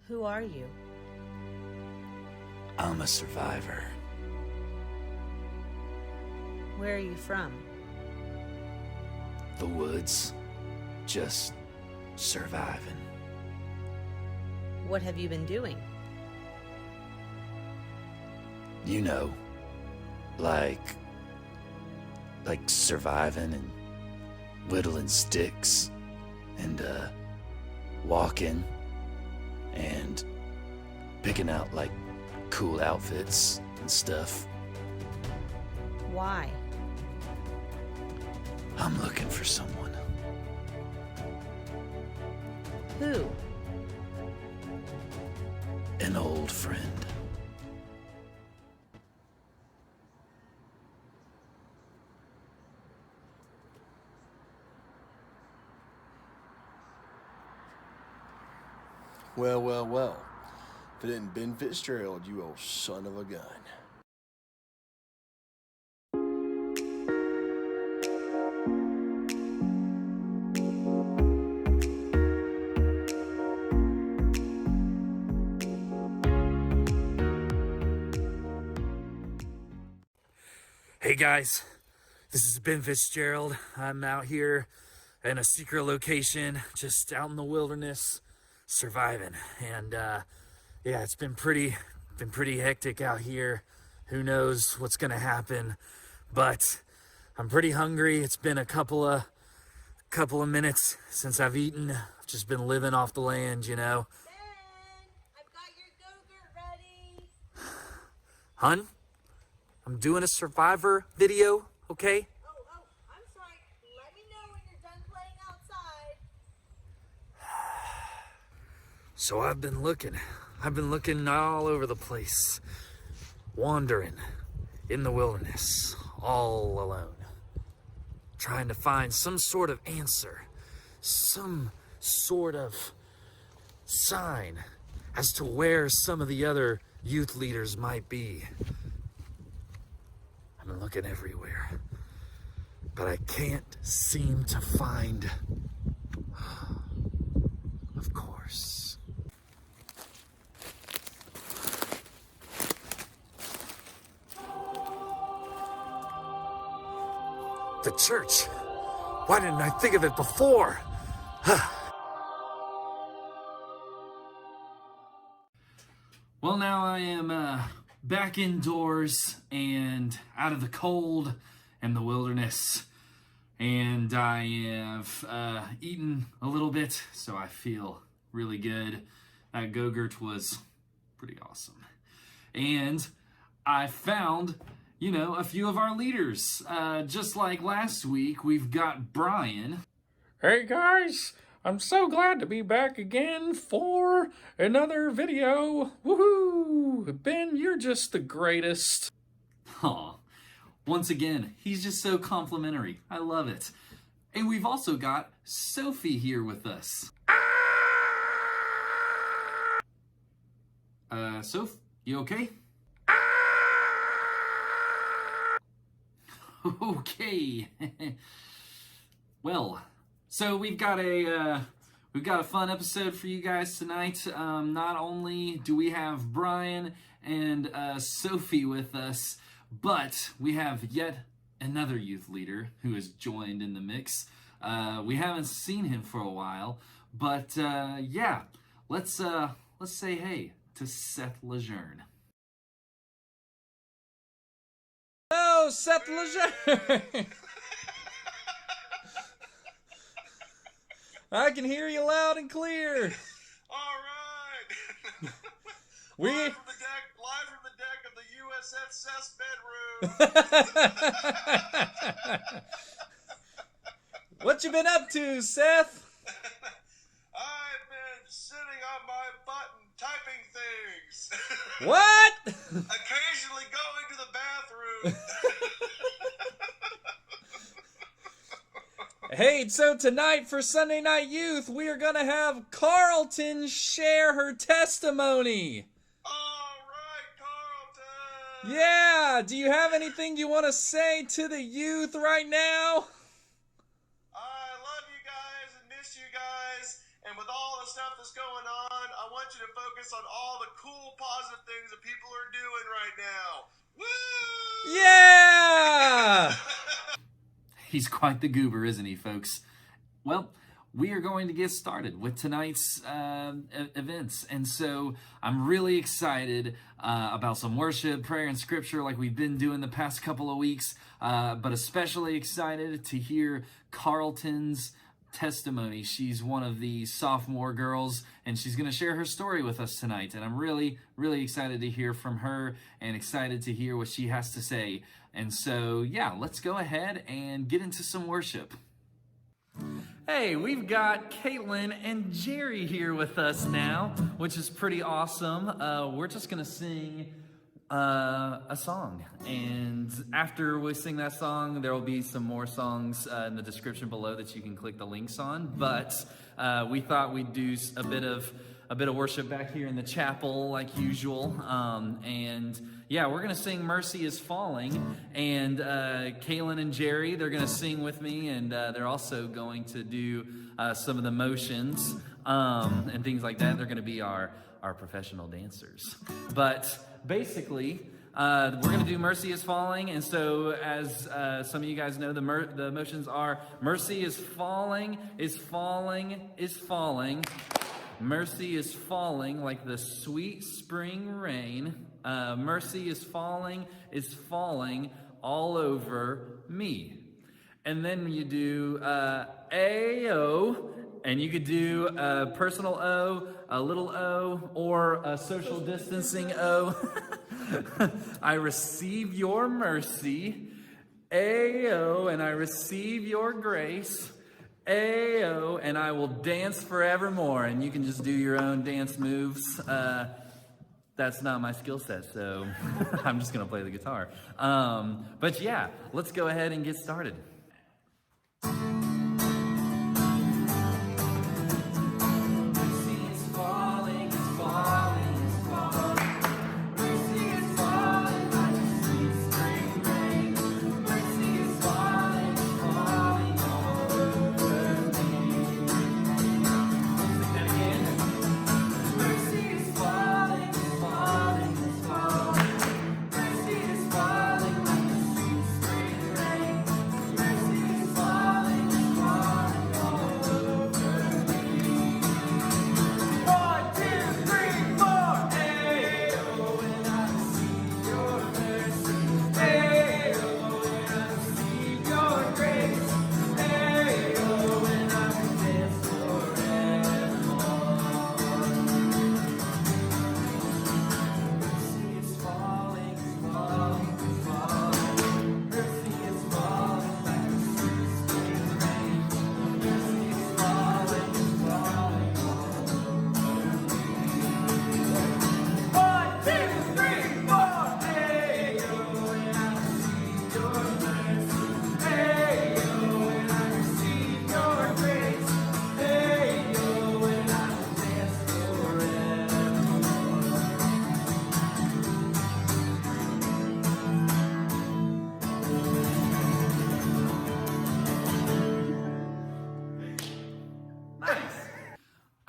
Who are you? I'm a survivor. Where are you from? The woods. Just surviving. What have you been doing? You know, like surviving and whittling sticks and walking and picking out like cool outfits and stuff. Why? I'm looking for someone. Who? An old friend. Well, well, well. If it isn't Ben Fitzgerald, you old son of a gun. Hey guys, this is Ben Fitzgerald. I'm out here in a secret location, just out in the wilderness, surviving. And yeah, it's been pretty hectic out here. Who knows what's gonna happen? But I'm pretty hungry. It's been a couple of minutes since I've eaten. I've just been living off the land, you know. Ben, I've got your go-gurt ready. Hun, I'm doing a survivor video, okay? Oh, I'm sorry. Let me know when you're done playing outside. So I've been looking all over the place, wandering in the wilderness, all alone, trying to find some sort of answer, some sort of sign as to where some of the other youth leaders might be. I've been looking everywhere, but I can't seem to find, of course. The church. Why didn't I think of it before? Well, now I am back indoors and out of the cold and the wilderness. And I have eaten a little bit, so I feel really good. That Go-Gurt was pretty awesome. And I found, you know, a few of our leaders. Just like last week, we've got Brian. Hey guys, I'm so glad to be back again for another video. Woohoo! Ben, you're just the greatest. Aw, once again, he's just so complimentary. I love it. And we've also got Sophie here with us. Soph, you okay? Okay. Well, so we've got a fun episode for you guys tonight. Not only do we have Brian and Sophie with us, but we have yet another youth leader who has joined in the mix. We haven't seen him for a while, but yeah, let's say hey to Seth Lejeune. Oh, Seth Lejeune! I can hear you loud and clear. All right. We live from the deck of the USS Seth's bedroom. What you been up to, Seth? I've been sitting on my butt and typing things. What? Occasionally going to the bathroom. Hey, so tonight for Sunday Night Youth, we are gonna have Carlton share her testimony. All right, Carlton. Yeah, do you have anything you want to say to the youth right now? I love you guys and miss you guys, And with all the stuff that's going on, I want you to focus on all the cool, positive things that people are doing right now. Woo! Yeah! He's quite the goober, isn't he, folks? Well, we are going to get started with tonight's events. And so I'm really excited about some worship, prayer, and scripture like we've been doing the past couple of weeks, but especially excited to hear Carlton's testimony. She's one of the sophomore girls, and she's going to share her story with us tonight. And I'm really, really excited to hear from her and excited to hear what she has to say. And so, yeah, let's go ahead and get into some worship. Hey, we've got Caitlin and Jerry here with us now, which is pretty awesome. We're just going to sing a song, and after we sing that song, there will be some more songs in the description below that you can click the links on. But we thought we'd do a bit of worship back here in the chapel like usual, and yeah, we're gonna sing "Mercy Is Falling," and Kaylin and Jerry, they're gonna sing with me, and they're also going to do some of the motions and things like that. They're gonna be our professional dancers. But basically, we're going to do "Mercy Is Falling," and so as some of you guys know, the motions are mercy is falling, is falling, is falling. Mercy is falling like the sweet spring rain. Mercy is falling all over me. And then you do A-O, and you could do a personal O, a little O, or a social distancing O. I receive your mercy. A-O, and I receive your grace. A-O, and I will dance forevermore. And you can just do your own dance moves. That's not my skill set, so I'm just going to play the guitar. But yeah, let's go ahead and get started.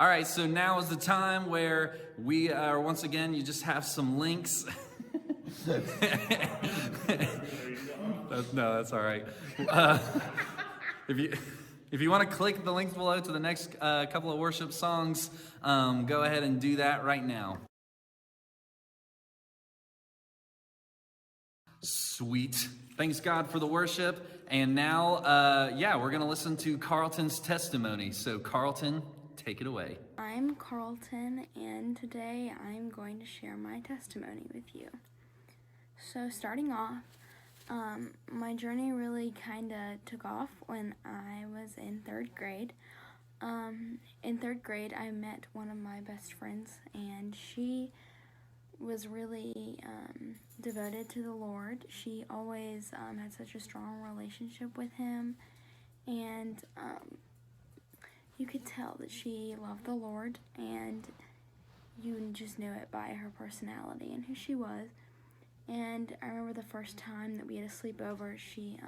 All right, so now is the time where we are, once again, you just have some links. That's all right. If you want to click the links below to the next couple of worship songs, go ahead and do that right now. Sweet. Thanks God for the worship. And now, we're going to listen to Carlton's testimony. So Carlton, take it away. I'm Carlton, and today I'm going to share my testimony with you. So starting off, my journey really kind of took off when I was in third grade. In third grade, I met one of my best friends, and she was really devoted to the Lord. She always had such a strong relationship with Him, and you could tell that she loved the Lord, and you just knew it by her personality and who she was. And I remember the first time that we had a sleepover, she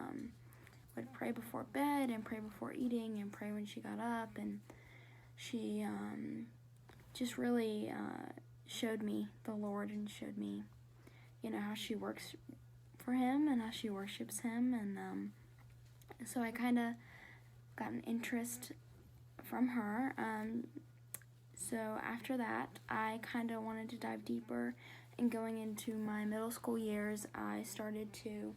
would pray before bed and pray before eating and pray when she got up. And she just really showed me the Lord and showed me, how she works for Him and how she worships Him. And so I kind of got an interest from her. So after that, I kind of wanted to dive deeper. And going into my middle school years, I started to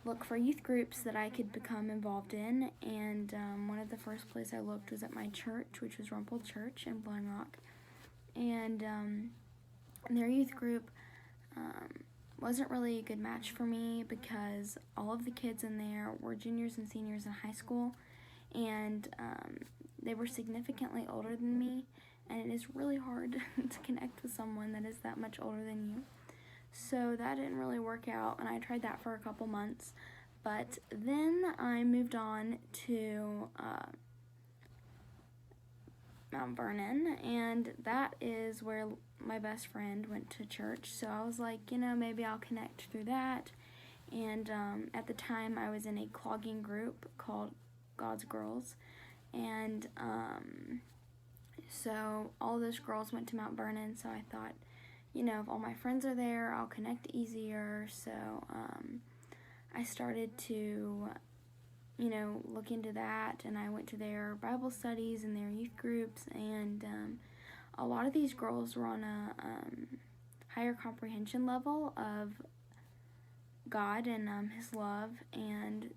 look for youth groups that I could become involved in. And one of the first places I looked was at my church, which was Rumpled Church in Blowing Rock. And their youth group wasn't really a good match for me because all of the kids in there were juniors and seniors in high school. And they were significantly older than me. And it is really hard to connect with someone that is that much older than you. So that didn't really work out, and I tried that for a couple months. But then I moved on to Mount Vernon, and that is where my best friend went to church. So I was like, maybe I'll connect through that. And at the time, I was in a clogging group called God's Girls. And so all those girls went to Mount Vernon, so I thought, if all my friends are there, I'll connect easier. So I started to, look into that, and I went to their Bible studies and their youth groups, and a lot of these girls were on a higher comprehension level of God and His love, and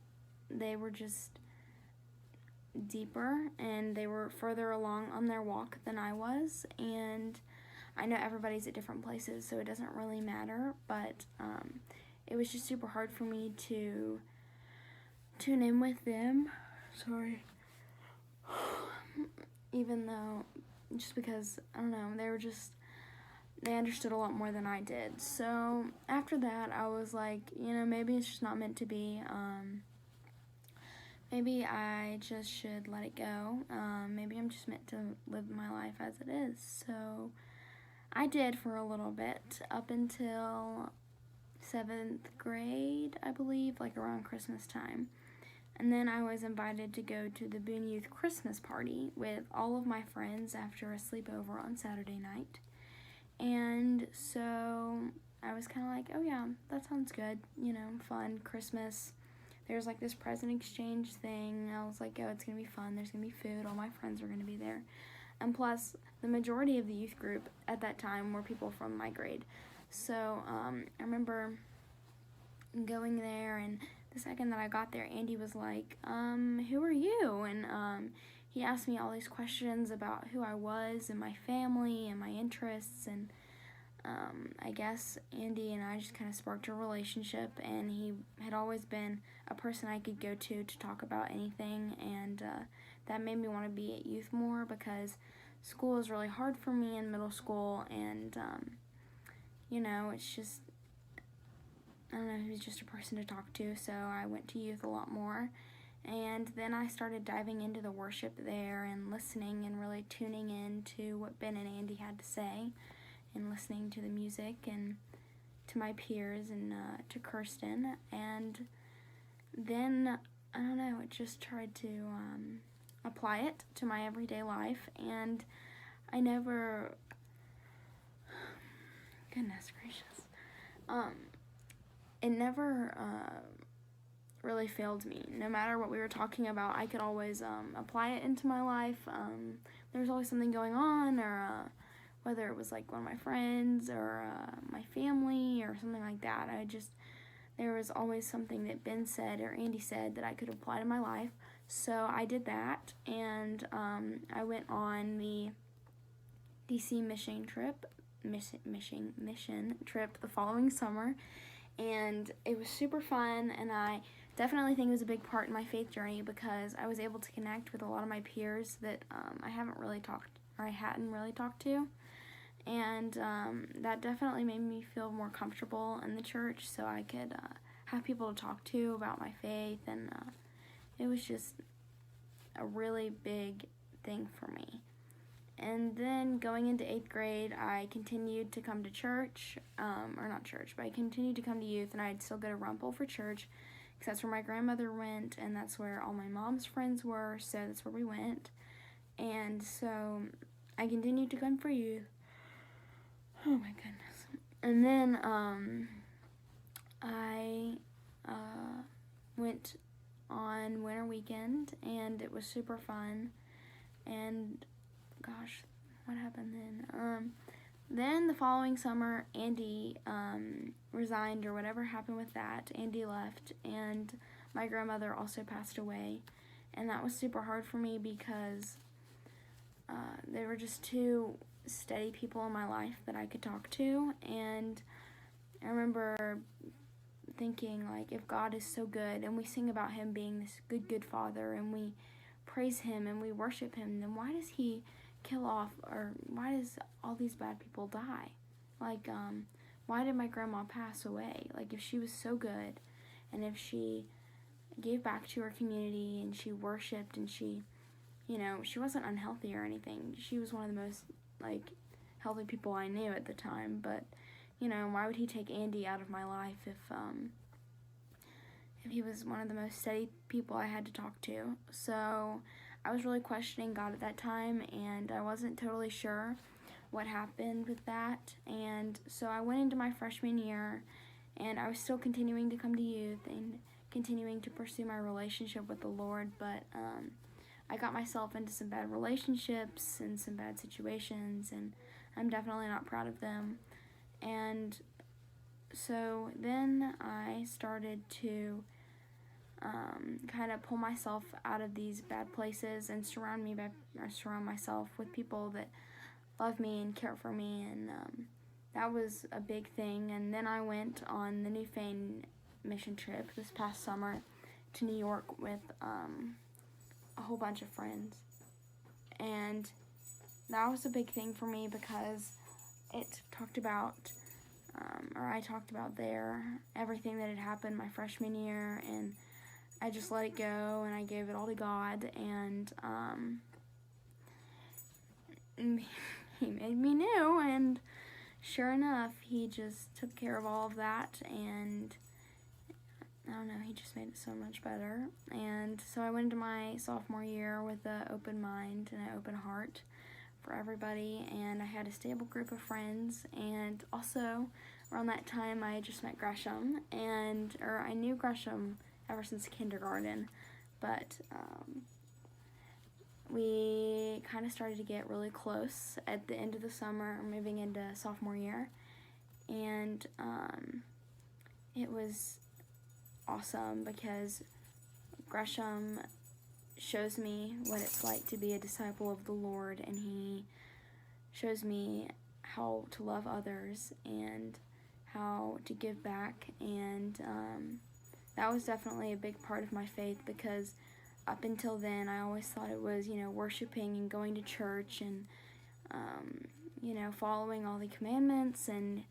they were just deeper, and they were further along on their walk than I was. And I know everybody's at different places, so it doesn't really matter, but it was just super hard for me to tune in with them. Sorry. Even though, just because, I don't know, they understood a lot more than I did. So after that, I was like, maybe it's just not meant to be. Maybe I just should let it go. Maybe I'm just meant to live my life as it is. So I did for a little bit, up until 7th grade, I believe, like around Christmas time. And then I was invited to go to the Boone Youth Christmas party with all of my friends after a sleepover on Saturday night. And so I was kind of like, oh yeah, that sounds good, fun, Christmas. There's like this present exchange thing. I was like, oh, it's going to be fun. There's going to be food. All my friends are going to be there. And plus, the majority of the youth group at that time were people from my grade. So I remember going there, and the second that I got there, Andy was like, who are you? And he asked me all these questions about who I was and my family and my interests. And I guess Andy and I just kind of sparked a relationship, and he had always been a person I could go to talk about anything, and that made me want to be at youth more because school was really hard for me in middle school, and it's just, I don't know, he was just a person to talk to, so I went to youth a lot more. And then I started diving into the worship there and listening and really tuning in to what Ben and Andy had to say, and listening to the music and to my peers and to Kirsten. And then, I don't know, I just tried to apply it to my everyday life, and I never, goodness gracious, it never really failed me. No matter what we were talking about, I could always apply it into my life. There was always something going on, or whether it was like one of my friends or my family or something like that. There was always something that Ben said or Andy said that I could apply to my life. So I did that, and I went on the DC mission trip the following summer, and it was super fun, and I definitely think it was a big part in my faith journey because I was able to connect with a lot of my peers that I hadn't really talked to. And that definitely made me feel more comfortable in the church, so I could have people to talk to about my faith, and it was just a really big thing for me. And then going into 8th grade, I continued to come to church, or not church, but I continued to come to youth, and I'd still go to Rumple for church, because that's where my grandmother went, and that's where all my mom's friends were, so that's where we went. And so I continued to come for youth. Oh my goodness. And then I went on winter weekend, and it was super fun. And gosh, what happened then? Then the following summer, Andy resigned, or whatever happened with that. Andy left, and my grandmother also passed away. And that was super hard for me because they were just two steady people in my life that I could talk to. And I remember thinking, like, if God is so good and we sing about him being this good father, and we praise him and we worship him, then why does he kill off, or why does all these bad people die? Like, why did my grandma pass away? Like, if she was so good, and if she gave back to her community, and she worshiped, and she, you know, she wasn't unhealthy or anything. She was one of the most, like, healthy people I knew at the time. But, you know, why would he take Andy out of my life if he was one of the most steady people I had to talk to? So I was really questioning God at that time, and I wasn't totally sure what happened with that. And so I went into my freshman year, and I was still continuing to come to youth and continuing to pursue my relationship with the Lord, but I got myself into some bad relationships and some bad situations, and I'm definitely not proud of them. And so then I started to kind of pull myself out of these bad places and surround myself with people that love me and care for me, and that was a big thing. And then I went on the New Fane mission trip this past summer to New York with a whole bunch of friends, and that was a big thing for me because it talked about, I talked about there everything that had happened my freshman year, and I just let it go, and I gave it all to God, and he made me new, and sure enough, he just took care of all of that, and I don't know, he just made it so much better. And so I went into my sophomore year with an open mind and an open heart for everybody, and I had a stable group of friends. And also around that time I just met Gresham, or I knew Gresham ever since kindergarten, but we kind of started to get really close at the end of the summer, moving into sophomore year, and it was awesome because Gresham shows me what it's like to be a disciple of the Lord, and he shows me how to love others and how to give back, and that was definitely a big part of my faith, because up until then I always thought it was, you know, worshiping and going to church and you know, following all the commandments and,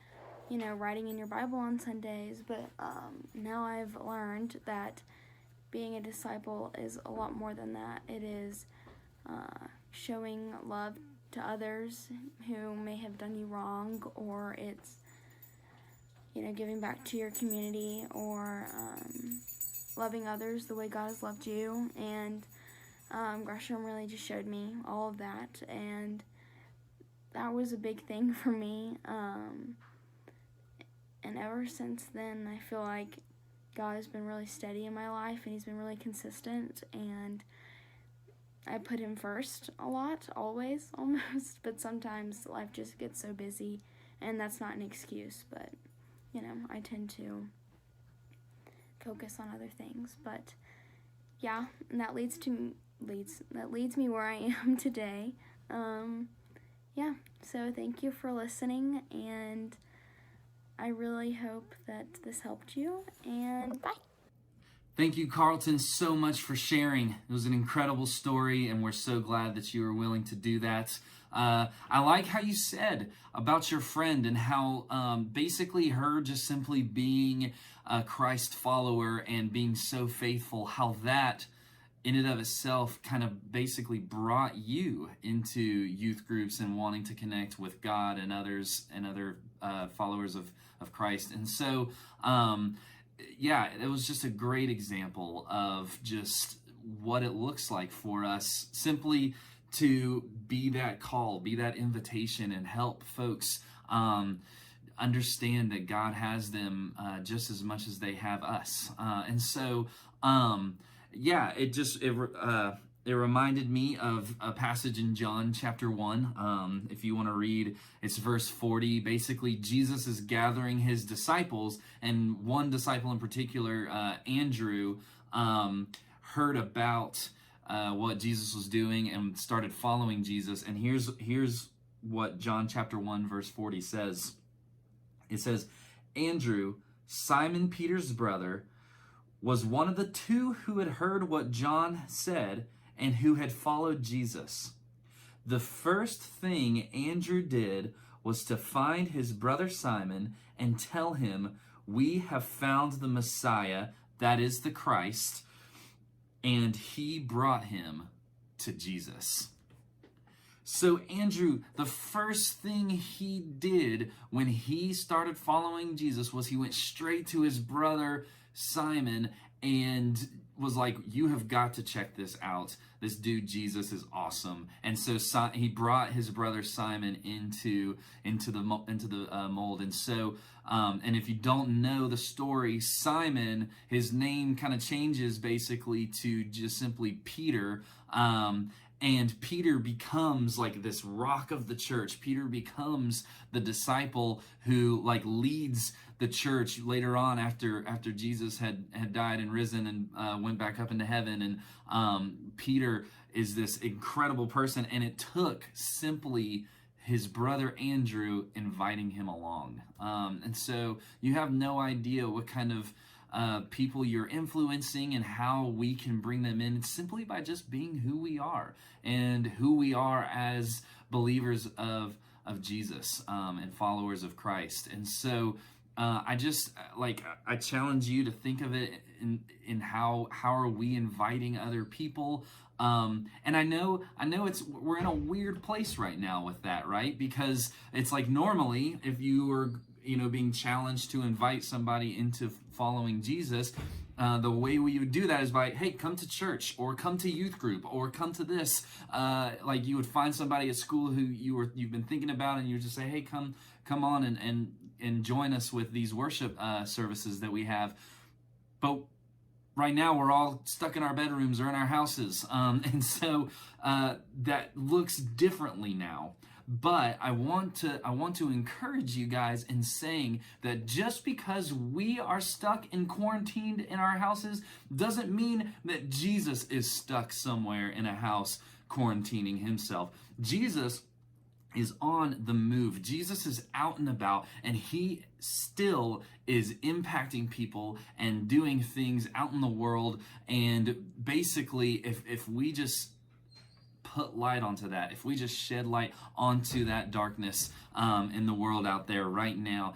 you know, writing in your Bible on Sundays. But now I've learned that being a disciple is a lot more than that. It is showing love to others who may have done you wrong, or it's, you know, giving back to your community, or loving others the way God has loved you. And Gresham really just showed me all of that, and that was a big thing for me. And ever since then, I feel like God has been really steady in my life, and he's been really consistent, and I put him first a lot, always, almost, but sometimes life just gets so busy, and that's not an excuse, but, you know, I tend to focus on other things. But yeah, and that leads me where I am today. Yeah, so thank you for listening, and I really hope that this helped you, and bye. Thank you, Carlton, so much for sharing. It was an incredible story, and we're so glad that you were willing to do that. I like how you said about your friend, and how basically her just simply being a Christ follower and being so faithful, how that in and of itself kind of basically brought you into youth groups and wanting to connect with God and others and other followers of Christ. And so, yeah, it was just a great example of just what it looks like for us simply to be that call, be that invitation, and help folks understand that God has them just as much as they have us. And so, yeah, it reminded me of a passage in John chapter 1. If you want to read, it's verse 40. Basically, Jesus is gathering his disciples, and one disciple in particular, Andrew, heard about what Jesus was doing and started following Jesus. And here's what John chapter 1 verse 40 says. It says, Andrew, Simon Peter's brother, was one of the two who had heard what John said and who had followed Jesus. The first thing Andrew did was to find his brother Simon and tell him, we have found the Messiah, that is the Christ, and he brought him to Jesus. So Andrew, the first thing he did when he started following Jesus was he went straight to his brother Simon and was like, you have got to check this out. This dude Jesus is awesome. And so he brought his brother Simon into the mold. And so and if you don't know the story, Simon, his name kind of changes basically to just simply Peter. And Peter becomes like this rock of the church. Peter becomes the disciple who like leads the church later on after Jesus had died and risen and went back up into heaven. And Peter is this incredible person. And it took simply his brother Andrew inviting him along. And so you have no idea what kind of people you're influencing and how we can bring them in simply by just being who we are and who we are as believers of Jesus and followers of Christ. And so I challenge you to think of it in how are we inviting other people. And I know we're in a weird place right now with that, right? Because it's like normally if you were being challenged to invite somebody into following Jesus, the way we would do that is by, hey, come to church or come to youth group or come to this. Like you would find somebody at school who you've been thinking about, and you would just say, hey, come on and join us with these worship services that we have. But right now we're all stuck in our bedrooms or in our houses, and so that looks differently now. But I want to encourage you guys in saying that just because we are stuck and quarantined in our houses doesn't mean that Jesus is stuck somewhere in a house quarantining himself. Jesus is on the move. Jesus is out and about, and he still is impacting people and doing things out in the world. And basically, if we just put light onto that, if we just shed light onto that darkness in the world out there right now,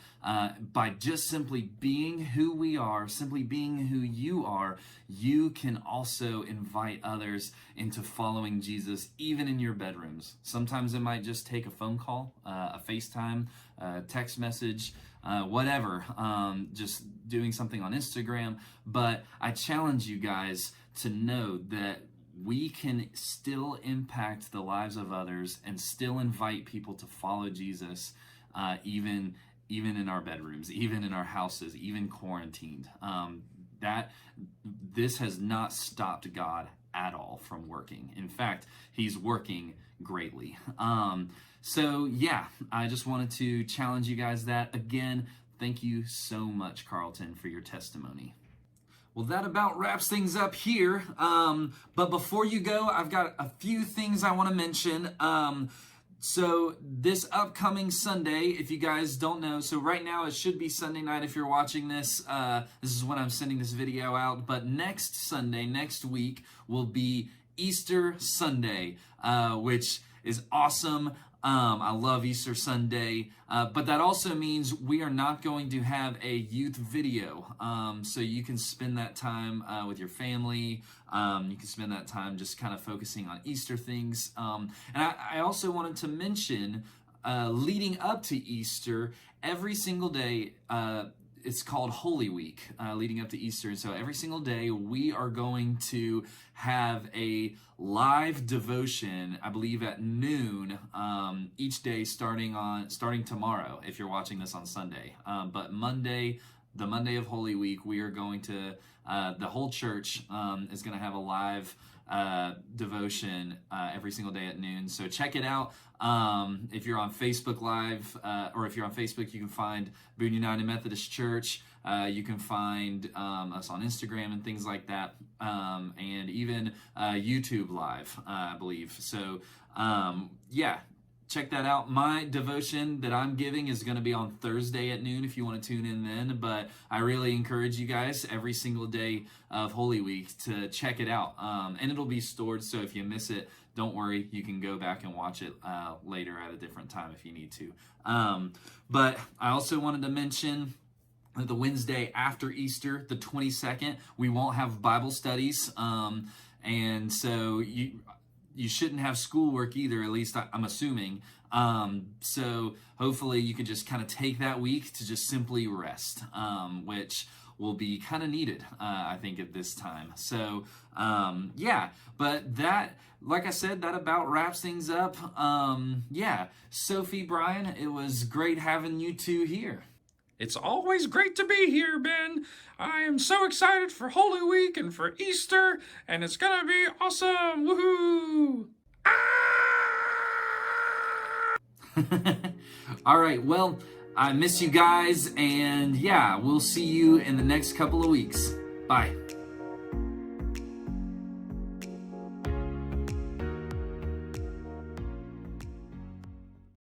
by just simply being who we are, simply being who you are, you can also invite others into following Jesus, even in your bedrooms. Sometimes it might just take a phone call, a FaceTime, a text message, whatever, just doing something on Instagram. But I challenge you guys to know that we can still impact the lives of others and still invite people to follow Jesus, even in our bedrooms, even in our houses, even quarantined. This has not stopped God at all from working. In fact, he's working greatly. So yeah, I just wanted to challenge you guys that. Again, thank you so much, Carlton, for your testimony. Well, that about wraps things up here. But before you go, I've got a few things I want to mention. So this upcoming Sunday, if you guys don't know, so right now it should be Sunday night if you're watching this. This is when I'm sending this video out. But next Sunday, next week, will be Easter Sunday, which is awesome. I love Easter Sunday, but that also means we are not going to have a youth video, so you can spend that time with your family. You can spend that time just kind of focusing on Easter things. And I also wanted to mention, leading up to Easter, every single day it's called Holy Week, leading up to Easter. So every single day we are going to have a live devotion, I believe at noon, each day starting tomorrow, if you're watching this on Sunday. But Monday, the Monday of Holy Week, we are going to, the whole church is going to have a live devotion every single day at noon. So check it out. If you're on Facebook Live, or if you're on Facebook, you can find Boone United Methodist Church. You can find us on Instagram and things like that, and even YouTube Live, I believe. So yeah, check that out. My devotion that I'm giving is going to be on Thursday at noon if you want to tune in then, but I really encourage you guys every single day of Holy Week to check it out, and it'll be stored, so if you miss it, don't worry, you can go back and watch it later at a different time if you need to. But I also wanted to mention that the Wednesday after Easter, the 22nd, we won't have Bible studies, and so you shouldn't have schoolwork either, at least I'm assuming. So hopefully you can just kind of take that week to just simply rest, which will be kind of needed, I think, at this time. So yeah, but that, like I said, that about wraps things up. Yeah, Sophie, Brian, it was great having you two here. It's always great to be here, Ben. I am so excited for Holy Week and for Easter, and it's gonna be awesome. Woohoo! All right, well, I miss you guys, and yeah, we'll see you in the next couple of weeks. Bye.